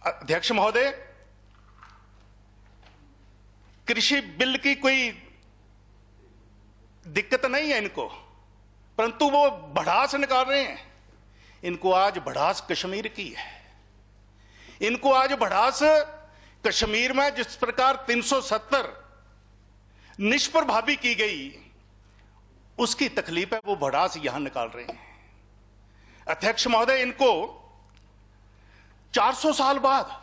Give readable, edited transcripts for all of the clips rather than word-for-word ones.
अध्यक्ष महोदय, कृषि बिल की कोई दिक्कत नहीं है इनको, परंतु वो भड़ास निकाल रहे हैं। इनको आज भड़ास कश्मीर की है। इनको आज भड़ास कश्मीर में जिस प्रकार 370 निष्प्रभावी की गई, उसकी तकलीफ है, वो भड़ास यहां निकाल रहे हैं। अध्यक्ष महोदय, इनको 400 साल बाद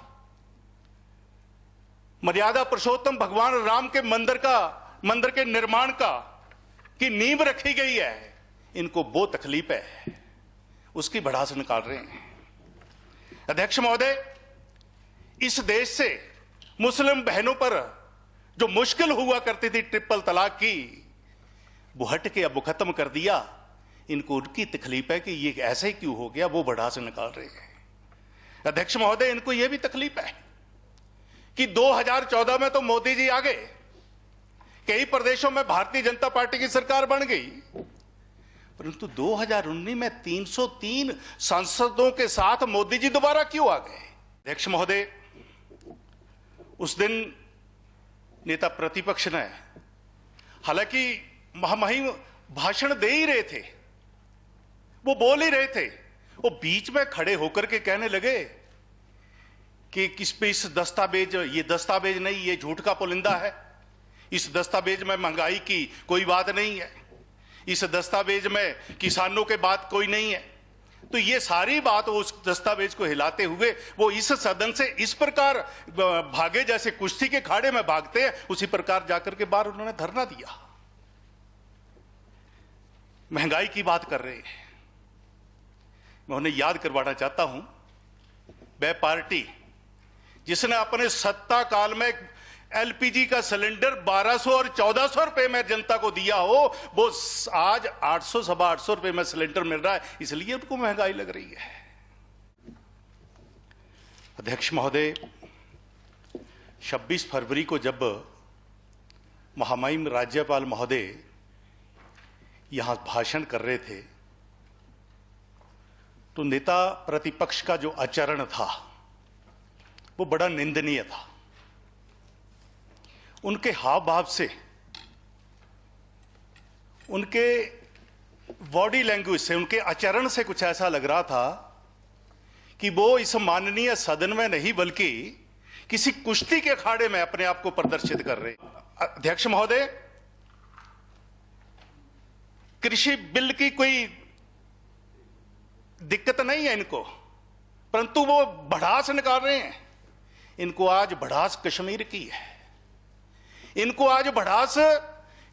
मर्यादा पुरुषोत्तम भगवान राम के मंदिर के निर्माण की नींव रखी गई है, इनको वो तकलीफ है, उसकी भड़ास निकाल रहे हैं। अध्यक्ष महोदय, इस देश से मुस्लिम बहनों पर जो मुश्किल हुआ करती थी ट्रिपल तलाक की, वो हट के अब खत्म कर दिया। इनको उनकी तकलीफ है कि ये ऐसे क्यों हो गया, वो भड़ास निकाल रहे हैं। अध्यक्ष महोदय, इनको यह भी तकलीफ है कि 2014 में तो मोदी जी आ गए, कई प्रदेशों में भारतीय जनता पार्टी की सरकार बन गई, परंतु 2019 में 303 सांसदों के साथ मोदी जी दोबारा क्यों आ गए? अध्यक्ष महोदय, उस दिन नेता प्रतिपक्ष ने हालांकि महामहिम भाषण दे ही रहे थे, वो बोल ही रहे थे, वो बीच में खड़े होकर के कहने लगे कि किस पे इस दस्तावेज, ये दस्तावेज नहीं, ये झूठ का पुलिंदा है, इस दस्तावेज में महंगाई की कोई बात नहीं है, इस दस्तावेज में किसानों के बात कोई नहीं है। तो ये सारी बात उस दस्तावेज को हिलाते हुए वो इस सदन से इस प्रकार भागे जैसे कुश्ती के खाड़े में भागते हैं, उसी प्रकार जाकर के बाहर उन्होंने धरना दिया। महंगाई की बात कर रहे हैं। मैं उन्हें याद करवाना चाहता हूं, वह पार्टी जिसने अपने सत्ता काल में एलपीजी का सिलेंडर 1200 और 1400 रुपए में जनता को दिया हो, वो आज 800 सवा 800 रुपए में सिलेंडर मिल रहा है, इसलिए उनको महंगाई लग रही है। अध्यक्ष महोदय, 26 फरवरी को जब महामहिम राज्यपाल महोदय यहां भाषण कर रहे थे, तो नेता प्रतिपक्ष का जो आचरण था वो बड़ा निंदनीय था। उनके हाव भाव से, उनके बॉडी लैंग्वेज से, उनके आचरण से कुछ ऐसा लग रहा था कि वो इस माननीय सदन में नहीं बल्कि किसी कुश्ती के अखाड़े में अपने आप को प्रदर्शित कर रहे। अध्यक्ष महोदय, कृषि बिल की कोई दिक्कत नहीं है इनको, परंतु वो भड़ास निकाल रहे हैं। इनको आज भड़ास कश्मीर की है। इनको आज भड़ास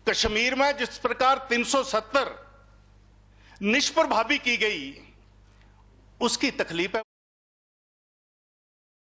कश्मीर में जिस प्रकार 370 निष्प्रभावी की गई, उसकी तकलीफ है।